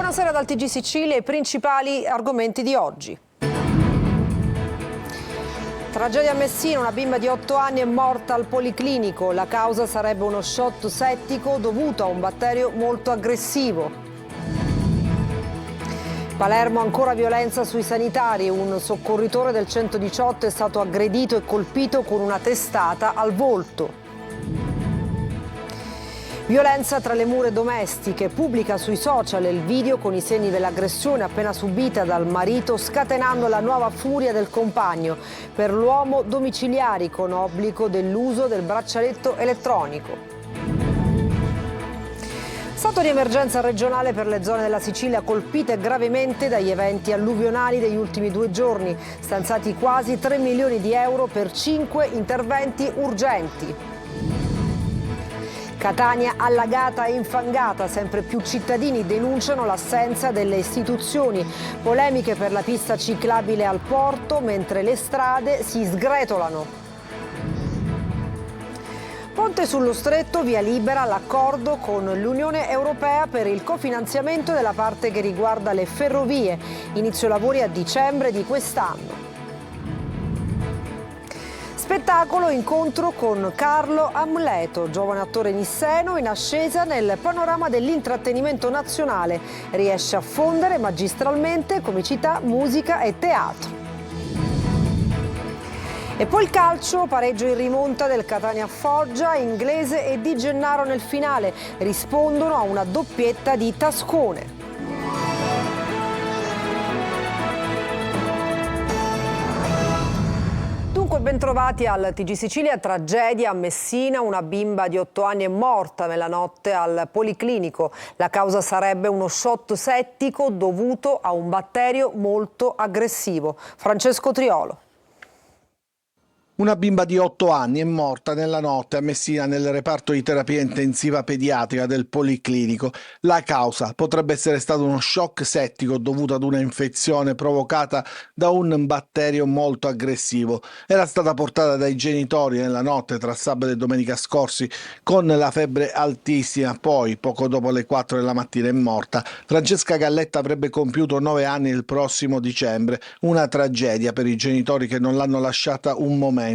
Buonasera dal TG Sicilia, i principali argomenti di oggi. Tragedia a Messina, una bimba di 8 anni è morta al Policlinico. La causa sarebbe uno shock settico dovuto a un batterio molto aggressivo. Palermo, ancora violenza sui sanitari. Un soccorritore del 118 è stato aggredito e colpito con una testata al volto. Violenza tra le mura domestiche, pubblica sui social il video con i segni dell'aggressione appena subita dal marito, scatenando la nuova furia del compagno. Per l'uomo domiciliari con obbligo dell'uso del braccialetto elettronico. Stato di emergenza regionale per le zone della Sicilia colpite gravemente dagli eventi alluvionali degli ultimi 2 giorni, stanziati quasi 3 milioni di euro per 5 interventi urgenti. Catania allagata e infangata, sempre più cittadini denunciano l'assenza delle istituzioni. Polemiche per la pista ciclabile al porto, mentre le strade si sgretolano. Ponte sullo Stretto, via libera l'accordo con l'Unione Europea per il cofinanziamento della parte che riguarda le ferrovie. Inizio lavori a dicembre di quest'anno. Spettacolo, incontro con Carlo Amleto, giovane attore nisseno in ascesa nel panorama dell'intrattenimento nazionale. Riesce a fondere magistralmente comicità, musica e teatro. E poi il calcio, pareggio in rimonta del Catania Foggia, Inglese e Di Gennaro nel finale. Rispondono a una doppietta di Tascone. Dunque, bentrovati al TG Sicilia. Tragedia a Messina, una bimba di 8 anni è morta nella notte al Policlinico. La causa sarebbe uno shock settico dovuto a un batterio molto aggressivo. Francesco Triolo. Una bimba di 8 anni è morta nella notte a Messina nel reparto di terapia intensiva pediatrica del Policlinico. La causa potrebbe essere stato uno shock settico dovuto ad una infezione provocata da un batterio molto aggressivo. Era stata portata dai genitori nella notte tra sabato e domenica scorsi con la febbre altissima, poi poco dopo le 4 della mattina è morta. Francesca Galletta avrebbe compiuto 9 anni il prossimo dicembre, una tragedia per i genitori che non l'hanno lasciata un momento.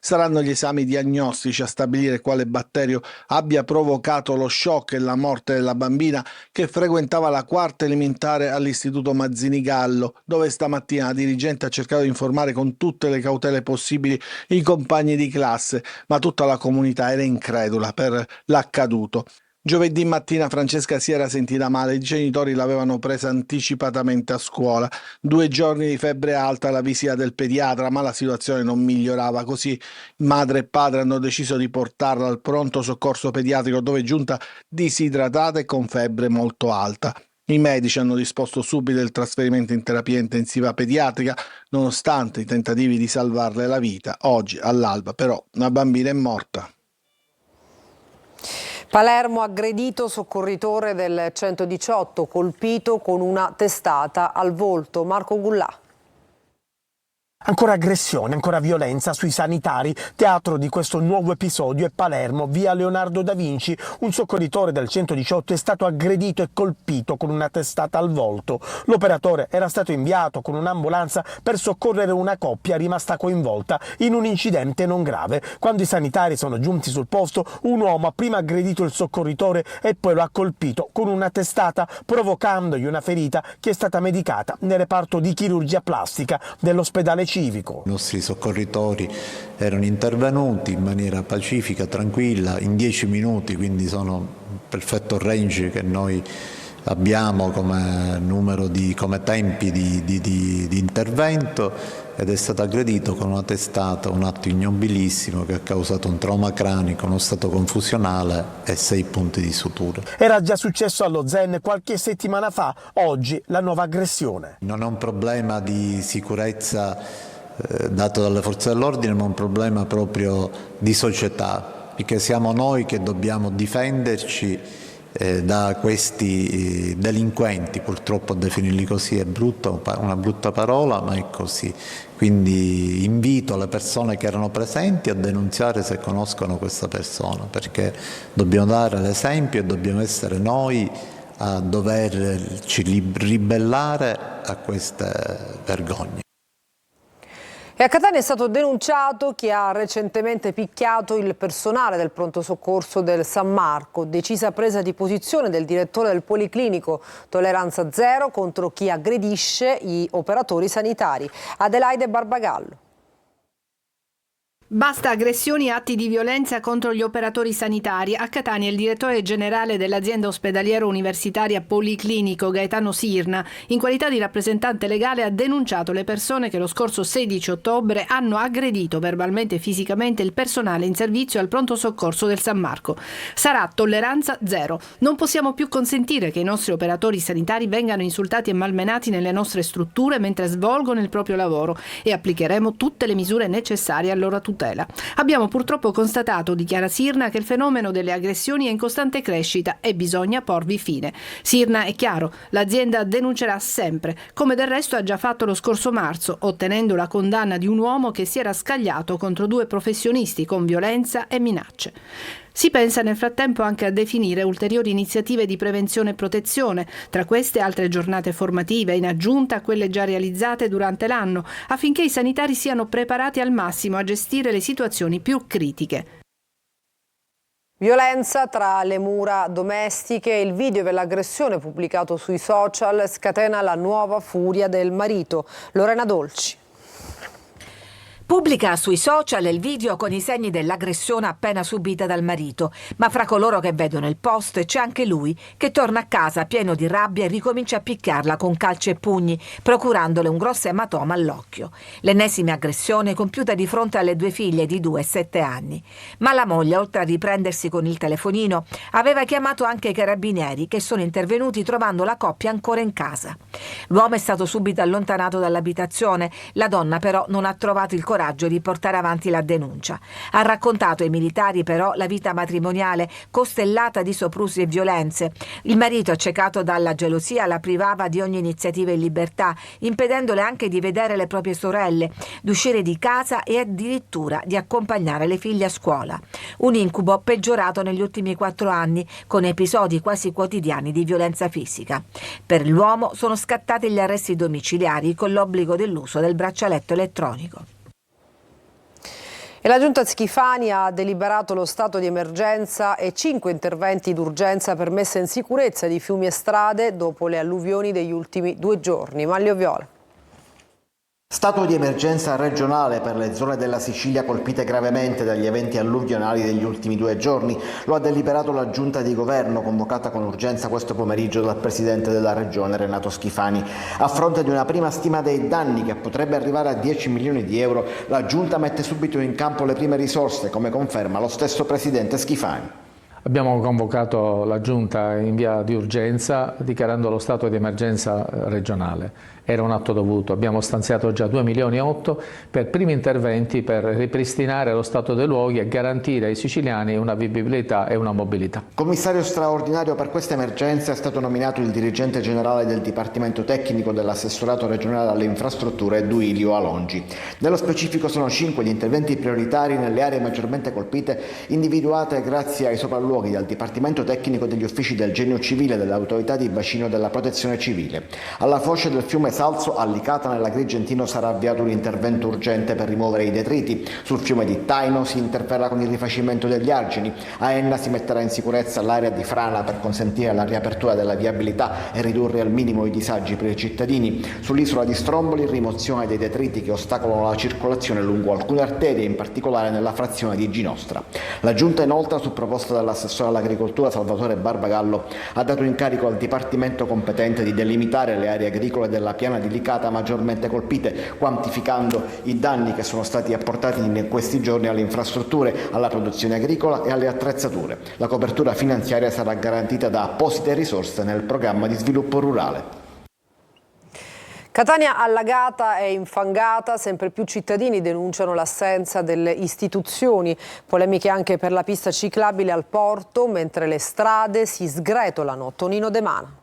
Saranno gli esami diagnostici a stabilire quale batterio abbia provocato lo shock e la morte della bambina, che frequentava la quarta elementare all'Istituto Mazzini Gallo, dove stamattina la dirigente ha cercato di informare con tutte le cautele possibili i compagni di classe, ma tutta la comunità era incredula per l'accaduto. Giovedì mattina Francesca si era sentita male, i genitori l'avevano presa anticipatamente a scuola. 2 giorni di febbre alta, la visita del pediatra, ma la situazione non migliorava. Così madre e padre hanno deciso di portarla al pronto soccorso pediatrico, dove è giunta disidratata e con febbre molto alta. I medici hanno disposto subito il trasferimento in terapia intensiva pediatrica, nonostante i tentativi di salvarle la vita. Oggi, all'alba, però, una bambina è morta. Palermo, aggredito, soccorritore del 118, colpito con una testata al volto. Marco Gullà. Ancora aggressione, ancora violenza sui sanitari. Teatro di questo nuovo episodio è Palermo, via Leonardo da Vinci. Un soccorritore del 118 è stato aggredito e colpito con una testata al volto. L'operatore era stato inviato con un'ambulanza per soccorrere una coppia rimasta coinvolta in un incidente non grave. Quando i sanitari sono giunti sul posto, un uomo ha prima aggredito il soccorritore e poi lo ha colpito con una testata, provocandogli una ferita che è stata medicata nel reparto di chirurgia plastica dell'ospedale civico. I nostri soccorritori erano intervenuti in maniera pacifica, tranquilla, in 10 minuti, quindi sono un perfetto range che noi abbiamo come tempi di intervento, ed è stato aggredito con una testata, un atto ignobilissimo che ha causato un trauma cranico, uno stato confusionale e 6 punti di sutura. Era già successo allo Zen qualche settimana fa, oggi la nuova aggressione. Non è un problema di sicurezza dato dalle forze dell'ordine, ma un problema proprio di società, perché siamo noi che dobbiamo difenderci da questi delinquenti. Purtroppo definirli così è brutto, una brutta parola, ma è così. Quindi invito le persone che erano presenti a denunziare se conoscono questa persona, perché dobbiamo dare l'esempio e dobbiamo essere noi a doverci ribellare a queste vergogne. E a Catania è stato denunciato chi ha recentemente picchiato il personale del pronto soccorso del San Marco. Decisa presa di posizione del direttore del Policlinico. Tolleranza zero contro chi aggredisce gli operatori sanitari. Adelaide Barbagallo. Basta aggressioni e atti di violenza contro gli operatori sanitari. A Catania il direttore generale dell'azienda ospedaliera universitaria Policlinico, Gaetano Sirna, in qualità di rappresentante legale, ha denunciato le persone che lo scorso 16 ottobre hanno aggredito verbalmente e fisicamente il personale in servizio al pronto soccorso del San Marco. Sarà tolleranza zero. Non possiamo più consentire che i nostri operatori sanitari vengano insultati e malmenati nelle nostre strutture mentre svolgono il proprio lavoro e applicheremo tutte le misure necessarie a loro tutela. Abbiamo purtroppo constatato, dichiara Sirna, che il fenomeno delle aggressioni è in costante crescita e bisogna porvi fine. Sirna è chiaro, l'azienda denuncerà sempre, come del resto ha già fatto lo scorso marzo, ottenendo la condanna di un uomo che si era scagliato contro 2 professionisti con violenza e minacce. Si pensa nel frattempo anche a definire ulteriori iniziative di prevenzione e protezione, tra queste altre giornate formative in aggiunta a quelle già realizzate durante l'anno, affinché i sanitari siano preparati al massimo a gestire le situazioni più critiche. Violenza tra le mura domestiche. Il video dell'aggressione pubblicato sui social scatena la nuova furia del marito. Lorena Dolci. Pubblica sui social il video con i segni dell'aggressione appena subita dal marito, ma fra coloro che vedono il post c'è anche lui che torna a casa pieno di rabbia e ricomincia a picchiarla con calci e pugni, procurandole un grosso ematoma all'occhio. L'ennesima aggressione compiuta di fronte alle 2 figlie di 2 e 7 anni. Ma la moglie, oltre a riprendersi con il telefonino, aveva chiamato anche i carabinieri che sono intervenuti trovando la coppia ancora in casa. L'uomo è stato subito allontanato dall'abitazione, la donna però non ha trovato il coraggio di portare avanti la denuncia. Ha raccontato ai militari però la vita matrimoniale costellata di soprusi e violenze. Il marito, accecato dalla gelosia, la privava di ogni iniziativa in libertà, impedendole anche di vedere le proprie sorelle, di uscire di casa e addirittura di accompagnare le figlie a scuola. Un incubo peggiorato negli ultimi 4 anni, con episodi quasi quotidiani di violenza fisica. Per l'uomo sono scattati gli arresti domiciliari con l'obbligo dell'uso del braccialetto elettronico. E la Giunta Schifani ha deliberato lo stato di emergenza e 5 interventi d'urgenza per messa in sicurezza di fiumi e strade dopo le alluvioni degli ultimi 2 giorni. Maglio Viola. Stato di emergenza regionale per le zone della Sicilia colpite gravemente dagli eventi alluvionali degli ultimi 2 giorni. Lo ha deliberato la Giunta di Governo, convocata con urgenza questo pomeriggio dal Presidente della Regione Renato Schifani. A fronte di una prima stima dei danni che potrebbe arrivare a 10 milioni di euro, la Giunta mette subito in campo le prime risorse, come conferma lo stesso Presidente Schifani. Abbiamo convocato la Giunta in via di urgenza dichiarando lo stato di emergenza regionale. Era un atto dovuto, abbiamo stanziato già 2,8 milioni per primi interventi per ripristinare lo stato dei luoghi e garantire ai siciliani una vivibilità e una mobilità. Commissario straordinario per questa emergenza è stato nominato il dirigente generale del Dipartimento Tecnico dell'Assessorato regionale alle infrastrutture Duilio Alongi. Nello specifico sono 5 gli interventi prioritari nelle aree maggiormente colpite, individuate grazie ai sopralluoghi dal Dipartimento Tecnico degli Uffici del Genio Civile dell'Autorità di Bacino della Protezione Civile. Alla foce del fiume Salso, a Licata nell'Agrigentino, sarà avviato un intervento urgente per rimuovere i detriti. Sul fiume di Taino si interverrà con il rifacimento degli argini. A Enna si metterà in sicurezza l'area di frana per consentire la riapertura della viabilità e ridurre al minimo i disagi per i cittadini. Sull'isola di Stromboli, rimozione dei detriti che ostacolano la circolazione lungo alcune arterie, in particolare nella frazione di Ginostra. La Giunta inoltre, su proposta dell'assessore all'agricoltura Salvatore Barbagallo, ha dato incarico al Dipartimento competente di delimitare le aree agricole della piana di Licata maggiormente colpite, quantificando i danni che sono stati apportati in questi giorni alle infrastrutture, alla produzione agricola e alle attrezzature. La copertura finanziaria sarà garantita da apposite risorse nel programma di sviluppo rurale. Catania allagata e infangata, sempre più cittadini denunciano l'assenza delle istituzioni. Polemiche anche per la pista ciclabile al porto, mentre le strade si sgretolano. Tonino De Mana.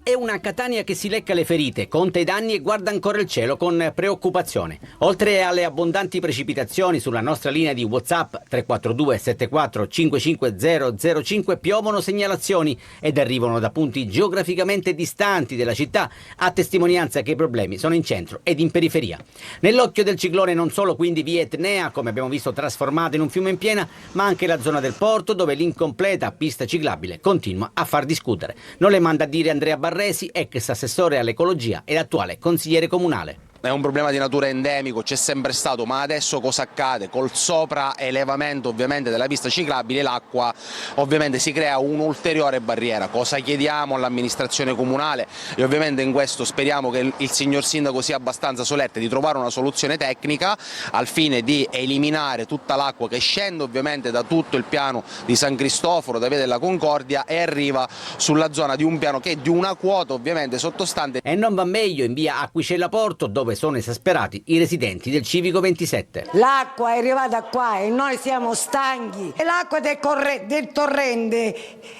e una Catania che si lecca le ferite, conta i danni e guarda ancora il cielo con preoccupazione. Oltre alle abbondanti precipitazioni sulla nostra linea di WhatsApp 342 74 55 005 piovono segnalazioni ed arrivano da punti geograficamente distanti della città, a testimonianza che i problemi sono in centro ed in periferia. Nell'occhio del ciclone non solo quindi via Etnea, come abbiamo visto trasformata in un fiume in piena, ma anche la zona del porto, dove l'incompleta pista ciclabile continua a far discutere. Non le manda a dire Andrea Barresi, ex assessore all'ecologia ed attuale consigliere comunale. È un problema di natura endemico, c'è sempre stato, ma adesso cosa accade? Col sopraelevamento ovviamente della pista ciclabile l'acqua ovviamente si crea un'ulteriore barriera. Cosa chiediamo all'amministrazione comunale? E ovviamente in questo speriamo che il signor sindaco sia abbastanza solerte di trovare una soluzione tecnica al fine di eliminare tutta l'acqua che scende ovviamente da tutto il piano di San Cristoforo, da Via della Concordia, e arriva sulla zona di un piano che è di una quota ovviamente sottostante. E non va meglio in via Aquicella Porto, dove sono esasperati i residenti del Civico 27. L'acqua è arrivata qua e noi siamo stanchi. E l'acqua del torrente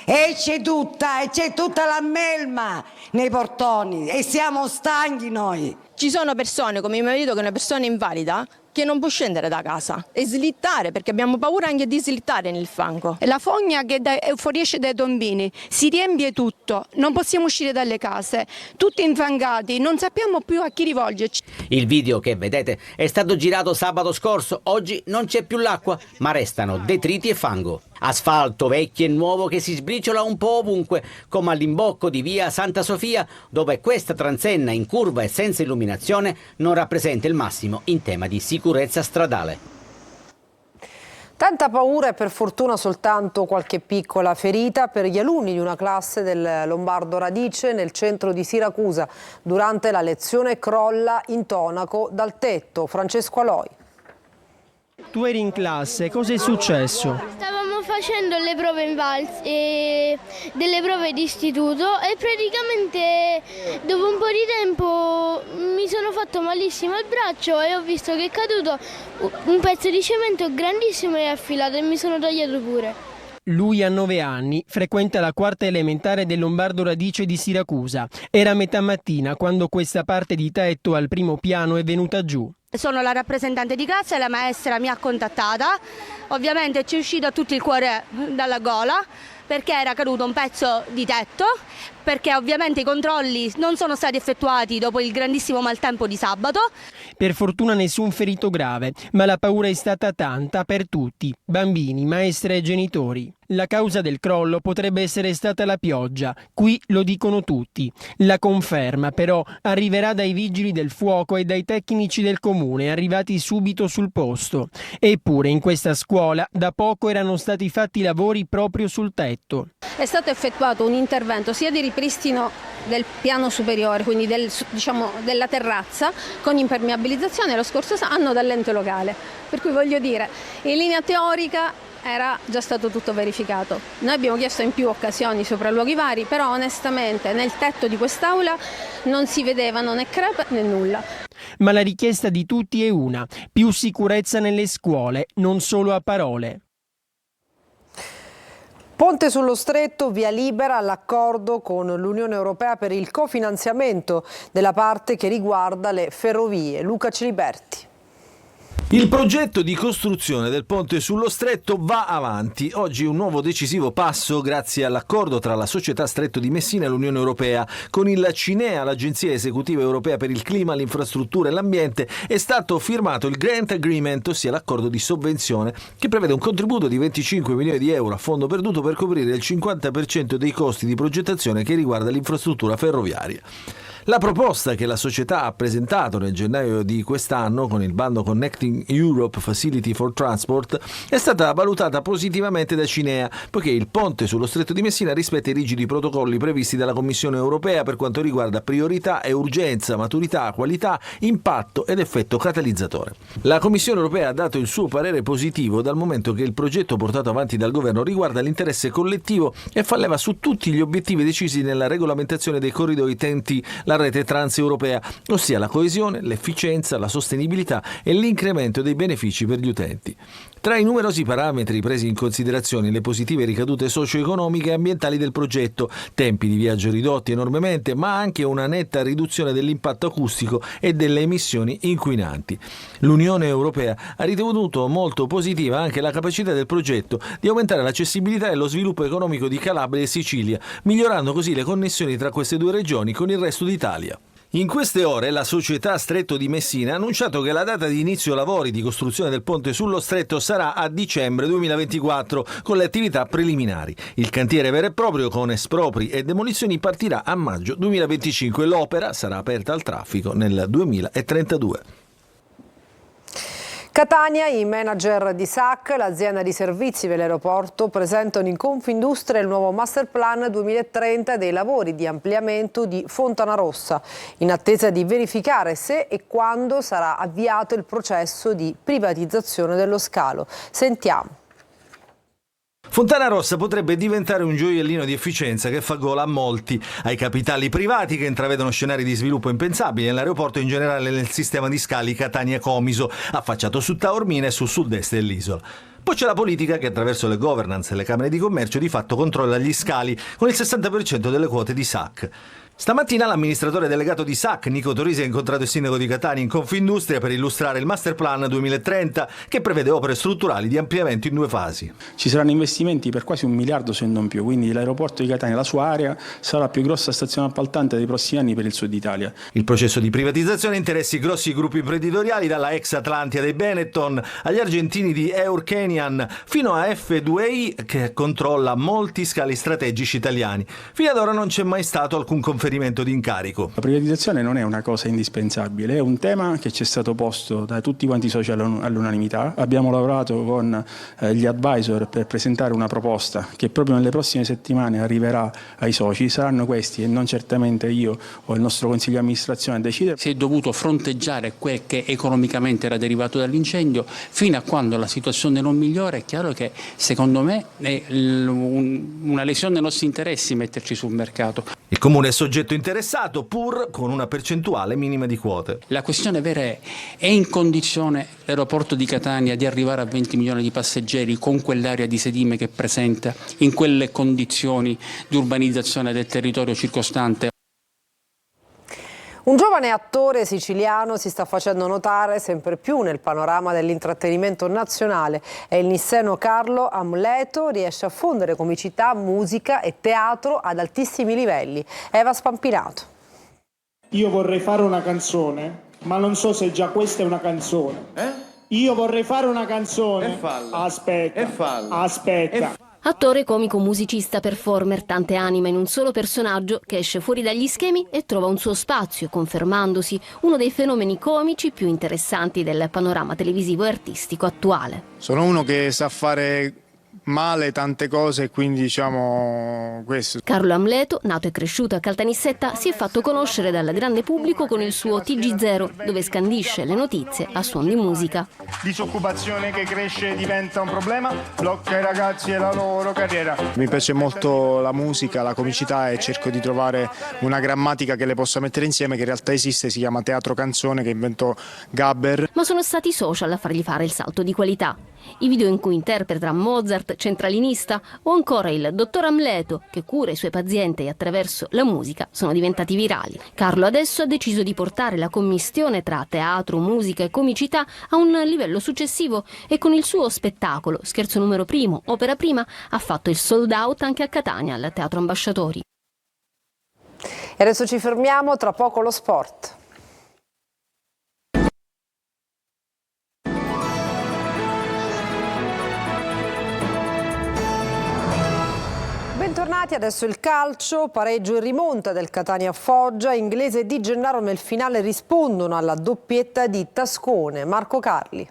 esce tutta e c'è tutta la melma nei portoni e siamo stanchi noi. Ci sono persone come mio marito, che è una persona invalida, che non può scendere da casa e slittare, perché abbiamo paura anche di slittare nel fango. La fogna che fuoriesce dai tombini, si riempie tutto, non possiamo uscire dalle case, tutti infangati, non sappiamo più a chi rivolgerci. Il video che vedete è stato girato sabato scorso, oggi non c'è più l'acqua, ma restano detriti e fango. Asfalto vecchio e nuovo che si sbriciola un po' ovunque, come all'imbocco di via Santa Sofia, dove questa transenna in curva e senza illuminazione non rappresenta il massimo in tema di sicurezza stradale. Tanta paura e per fortuna soltanto qualche piccola ferita per gli alunni di una classe del Lombardo Radice nel centro di Siracusa. Durante la lezione crolla intonaco dal tetto. Francesco Aloi. Tu eri in classe, cosa è successo? Stavamo facendo le prove delle prove di istituto e praticamente dopo un po' di tempo mi sono fatto malissimo al braccio e ho visto che è caduto un pezzo di cemento grandissimo e affilato e mi sono tagliato pure. Lui ha 9 anni, frequenta la quarta elementare del Lombardo Radice di Siracusa. Era metà mattina quando questa parte di tetto al primo piano è venuta giù. Sono la rappresentante di classe e la maestra mi ha contattata, ovviamente ci è uscito tutto il cuore dalla gola perché era caduto un pezzo di tetto, perché ovviamente i controlli non sono stati effettuati dopo il grandissimo maltempo di sabato. Per fortuna nessun ferito grave, ma la paura è stata tanta per tutti, bambini, maestre e genitori. La causa del crollo potrebbe essere stata la pioggia, qui lo dicono tutti. La conferma però arriverà dai vigili del fuoco e dai tecnici del comune arrivati subito sul posto. Eppure in questa scuola da poco erano stati fatti lavori proprio sul tetto. È stato effettuato un intervento sia di ripristino del piano superiore, quindi della terrazza, con impermeabilizzazione lo scorso anno dall'ente locale. Per cui voglio dire, in linea teorica era già stato tutto verificato. Noi abbiamo chiesto in più occasioni sopralluoghi vari, però onestamente nel tetto di quest'aula non si vedevano né crepe né nulla. Ma la richiesta di tutti è una: più sicurezza nelle scuole, non solo a parole. Ponte sullo Stretto, via libera all'accordo con l'Unione Europea per il cofinanziamento della parte che riguarda le ferrovie. Luca Ciliberti. Il progetto di costruzione del ponte sullo Stretto va avanti. Oggi un nuovo decisivo passo grazie all'accordo tra la società Stretto di Messina e l'Unione Europea. Con il CINEA, l'Agenzia Esecutiva Europea per il Clima, l'Infrastruttura e l'Ambiente, è stato firmato il Grant Agreement, ossia l'accordo di sovvenzione, che prevede un contributo di 25 milioni di euro a fondo perduto per coprire il 50% dei costi di progettazione che riguarda l'infrastruttura ferroviaria. La proposta che la società ha presentato nel gennaio di quest'anno con il bando Connecting Europe Facility for Transport è stata valutata positivamente da CINEA, poiché il ponte sullo Stretto di Messina rispetta i rigidi protocolli previsti dalla Commissione Europea per quanto riguarda priorità e urgenza, maturità, qualità, impatto ed effetto catalizzatore. La Commissione Europea ha dato il suo parere positivo dal momento che il progetto portato avanti dal governo riguarda l'interesse collettivo e fa leva su tutti gli obiettivi decisi nella regolamentazione dei corridoi TEN-T, la rete transeuropea, ossia la coesione, l'efficienza, la sostenibilità e l'incremento dei benefici per gli utenti. Tra i numerosi parametri presi in considerazione le positive ricadute socio-economiche e ambientali del progetto, tempi di viaggio ridotti enormemente, ma anche una netta riduzione dell'impatto acustico e delle emissioni inquinanti. L'Unione Europea ha ritenuto molto positiva anche la capacità del progetto di aumentare l'accessibilità e lo sviluppo economico di Calabria e Sicilia, migliorando così le connessioni tra queste due regioni con il resto d'Italia. In queste ore la società Stretto di Messina ha annunciato che la data di inizio lavori di costruzione del ponte sullo Stretto sarà a dicembre 2024 con le attività preliminari. Il cantiere vero e proprio con espropri e demolizioni partirà a maggio 2025 e l'opera sarà aperta al traffico nel 2032. Catania, i manager di SAC, l'azienda di servizi per l'aeroporto, presentano in Confindustria il nuovo master plan 2030 dei lavori di ampliamento di Fontanarossa, in attesa di verificare se e quando sarà avviato il processo di privatizzazione dello scalo. Sentiamo. Fontanarossa potrebbe diventare un gioiellino di efficienza che fa gola a molti, ai capitali privati che intravedono scenari di sviluppo impensabili nell'aeroporto e in generale nel sistema di scali Catania-Comiso, affacciato su Taormina e sul sud-est dell'isola. Poi c'è la politica che attraverso le governance e le camere di commercio di fatto controlla gli scali con il 60% delle quote di SAC. Stamattina l'amministratore delegato di SAC, Nico Torisi, ha incontrato il sindaco di Catania in Confindustria per illustrare il master plan 2030 che prevede opere strutturali di ampliamento in 2 fasi. Ci saranno investimenti per quasi 1 miliardo se non più, quindi l'aeroporto di Catania, la sua area, sarà la più grossa stazione appaltante dei prossimi anni per il sud Italia. Il processo di privatizzazione interessi grossi gruppi imprenditoriali, dalla ex Atlantia dei Benetton agli argentini di Eurkenian fino a F2I che controlla molti scali strategici italiani. Fino ad ora non c'è mai stato alcun conferimento di incarico. La privatizzazione non è una cosa indispensabile, è un tema che ci è stato posto da tutti quanti i soci all'unanimità. Abbiamo lavorato con gli advisor per presentare una proposta che proprio nelle prossime settimane arriverà ai soci. Saranno questi e non certamente io o il nostro consiglio di amministrazione a decidere. Si è dovuto fronteggiare quel che economicamente era derivato dall'incendio fino a quando la situazione non migliora. È chiaro che secondo me è una lesione dei nostri interessi metterci sul mercato. Il comune è soggetto interessato pur con una percentuale minima di quote. La questione vera è in condizione l'aeroporto di Catania di arrivare a 20 milioni di passeggeri con quell'area di sedime che presenta in quelle condizioni di urbanizzazione del territorio circostante? Un giovane attore siciliano si sta facendo notare sempre più nel panorama dell'intrattenimento nazionale. È il nisseno Carlo Amleto, riesce a fondere comicità, musica e teatro ad altissimi livelli. Eva Spampinato. Io vorrei fare una canzone, ma non so se già questa è una canzone. Io vorrei fare una canzone. E falla. Aspetta. E falla. Aspetta. Attore, comico, musicista, performer, tante anime in un solo personaggio che esce fuori dagli schemi e trova un suo spazio, confermandosi uno dei fenomeni comici più interessanti del panorama televisivo e artistico attuale. Sono uno che sa fare male tante cose, quindi diciamo questo. Carlo Amleto, nato e cresciuto a Caltanissetta, si è fatto conoscere dal grande pubblico con il suo TG0, dove scandisce le notizie a suon di musica. Disoccupazione che cresce diventa un problema, blocca i ragazzi e la loro carriera. Mi piace molto la musica, la comicità e cerco di trovare una grammatica che le possa mettere insieme, che in realtà esiste, si chiama teatro canzone, che inventò Gabber. Ma sono stati i social a fargli fare il salto di qualità. I video in cui interpreta Mozart, centralinista, o ancora il dottor Amleto, che cura i suoi pazienti attraverso la musica, sono diventati virali. Carlo adesso ha deciso di portare la commistione tra teatro, musica e comicità a un livello successivo e con il suo spettacolo Scherzo numero primo, opera prima, ha fatto il sold out anche a Catania, al Teatro Ambasciatori. E adesso ci fermiamo, tra poco lo sport. Bentornati, adesso il calcio, pareggio in rimonta del Catania Foggia, Inglese e Di Gennaro nel finale rispondono alla doppietta di Tascone. Marco Carli.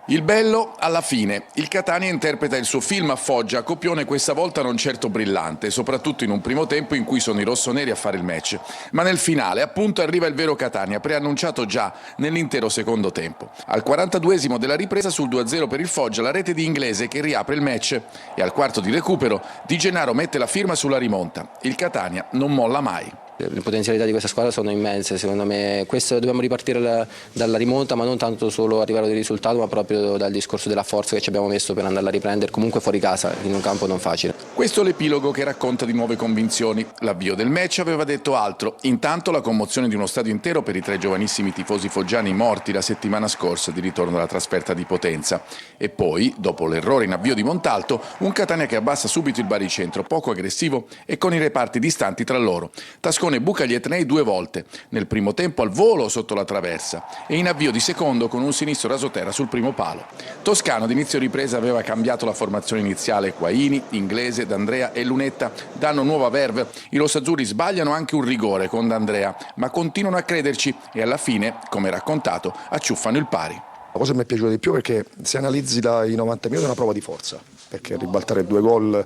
Il bello alla fine. Il Catania interpreta il suo film a Foggia, copione questa volta non certo brillante, soprattutto in un primo tempo in cui sono i rossoneri a fare il match. Ma nel finale, appunto, arriva il vero Catania, preannunciato già nell'intero secondo tempo. Al 42esimo della ripresa, sul 2-0 per il Foggia, la rete di Inglese che riapre il match e al quarto di recupero Di Gennaro mette la firma sulla rimonta. Il Catania non molla mai. Le potenzialità di questa squadra sono immense, secondo me questo dobbiamo ripartire dalla rimonta, ma non tanto solo arrivare al risultato, ma proprio dal discorso della forza che ci abbiamo messo per andarla a riprendere comunque fuori casa, in un campo non facile. Questo è l'epilogo che racconta di nuove convinzioni. L'avvio del match aveva detto altro. Intanto la commozione di uno stadio intero per i 3 giovanissimi tifosi foggiani morti la settimana scorsa di ritorno alla trasferta di Potenza. E poi, dopo l'errore in avvio di Montalto, un Catania che abbassa subito il baricentro, poco aggressivo e con i reparti distanti tra loro. Tascone buca gli etnei 2 volte, nel primo tempo al volo sotto la traversa e in avvio di secondo con un sinistro rasoterra sul primo palo. Toscano ad inizio ripresa aveva cambiato la formazione iniziale, Quaini, Inglese, D'Andrea e Lunetta danno nuova verve. I rossazzurri sbagliano anche un rigore con D'Andrea, ma continuano a crederci e alla fine, come raccontato, acciuffano il pari. La cosa che mi è piaciuta di più è che se analizzi i 90 minuti è una prova di forza, perché ribaltare 2 gol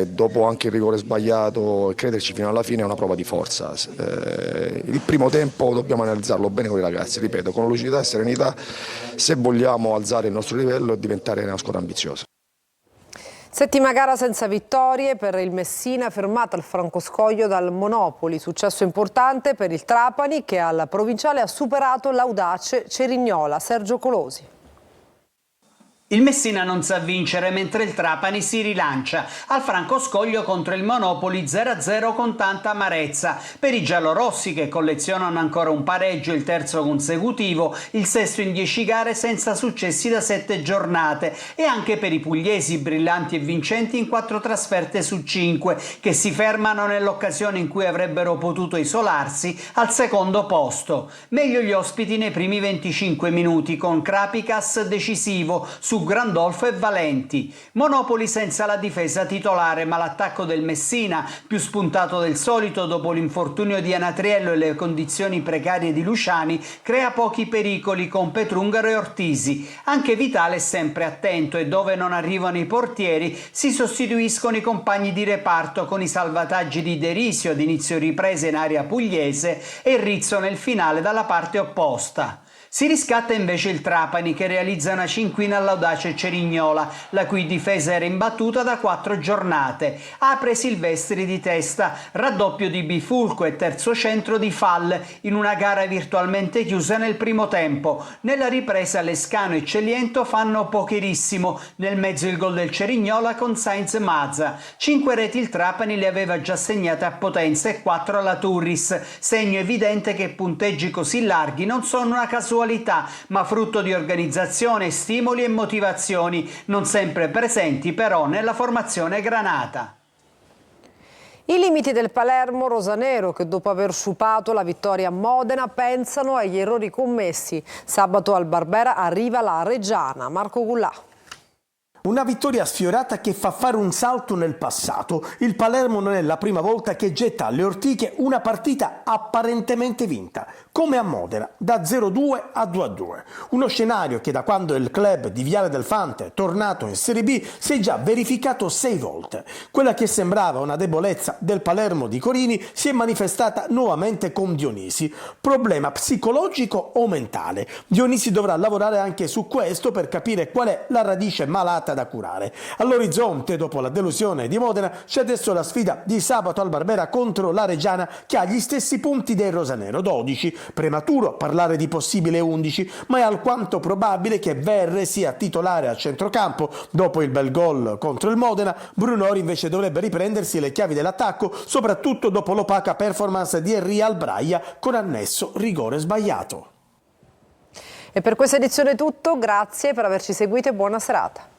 dopo anche il rigore sbagliato e crederci fino alla fine è una prova di forza. Il primo tempo dobbiamo analizzarlo bene con i ragazzi, ripeto, con lucidità e serenità, se vogliamo alzare il nostro livello e diventare una squadra ambiziosa. Settima gara senza vittorie per il Messina, fermata al Francoscoglio dal Monopoli. Successo importante per il Trapani che al provinciale ha superato l'audace Cerignola. Sergio Colosi. Il Messina non sa vincere mentre il Trapani si rilancia. Al Francoscoglio contro il Monopoli 0-0 con tanta amarezza. Per i giallorossi che collezionano ancora un pareggio, il terzo consecutivo, il sesto in 10 gare senza successi da 7 giornate. E anche per i pugliesi brillanti e vincenti in 4 trasferte su 5 che si fermano nell'occasione in cui avrebbero potuto isolarsi al secondo posto. Meglio gli ospiti nei primi 25 minuti con Krapicas decisivo su Grandolfo e Valenti. Monopoli senza la difesa titolare, ma l'attacco del Messina, più spuntato del solito dopo l'infortunio di Anatriello e le condizioni precarie di Luciani, crea pochi pericoli con Petrungaro e Ortisi. Anche Vitale è sempre attento e dove non arrivano i portieri si sostituiscono i compagni di reparto con i salvataggi di Derisio ad inizio ripresa in area pugliese e Rizzo nel finale dalla parte opposta. Si riscatta invece il Trapani che realizza una cinquina all'audace Cerignola, la cui difesa era imbattuta da 4 giornate. Apre Silvestri di testa, raddoppio di Bifulco e terzo centro di Fall in una gara virtualmente chiusa nel primo tempo. Nella ripresa Lescano e Celiento fanno pocherissimo, nel mezzo il gol del Cerignola con Sainz Mazza. 5 reti il Trapani le aveva già segnate a Potenza e 4 alla Turris, segno evidente che punteggi così larghi non sono una casualità, ma frutto di organizzazione, stimoli e motivazioni, non sempre presenti però nella formazione granata. I limiti del Palermo rosanero che dopo aver sciupato la vittoria a Modena pensano agli errori commessi. Sabato al Barbera arriva la Reggiana. Marco Gullà. Una vittoria sfiorata che fa fare un salto nel passato. Il Palermo non è la prima volta che getta alle ortiche una partita apparentemente vinta, come a Modena, da 0-2 a 2-2. Uno scenario che da quando il club di Viale del Fante è tornato in Serie B si è già verificato 6 volte. Quella che sembrava una debolezza del Palermo di Corini si è manifestata nuovamente con Dionisi. Problema psicologico o mentale? Dionisi dovrà lavorare anche su questo per capire qual è la radice malata da curare. All'orizzonte, dopo la delusione di Modena, c'è adesso la sfida di sabato al Barbera contro la Reggiana che ha gli stessi punti del rosanero, 12. Prematuro parlare di possibile 11, ma è alquanto probabile che Verre sia titolare a centrocampo. Dopo il bel gol contro il Modena, Brunori invece dovrebbe riprendersi le chiavi dell'attacco, soprattutto dopo l'opaca performance di Henry Albraia con annesso rigore sbagliato. E per questa edizione è tutto, grazie per averci seguito e buona serata.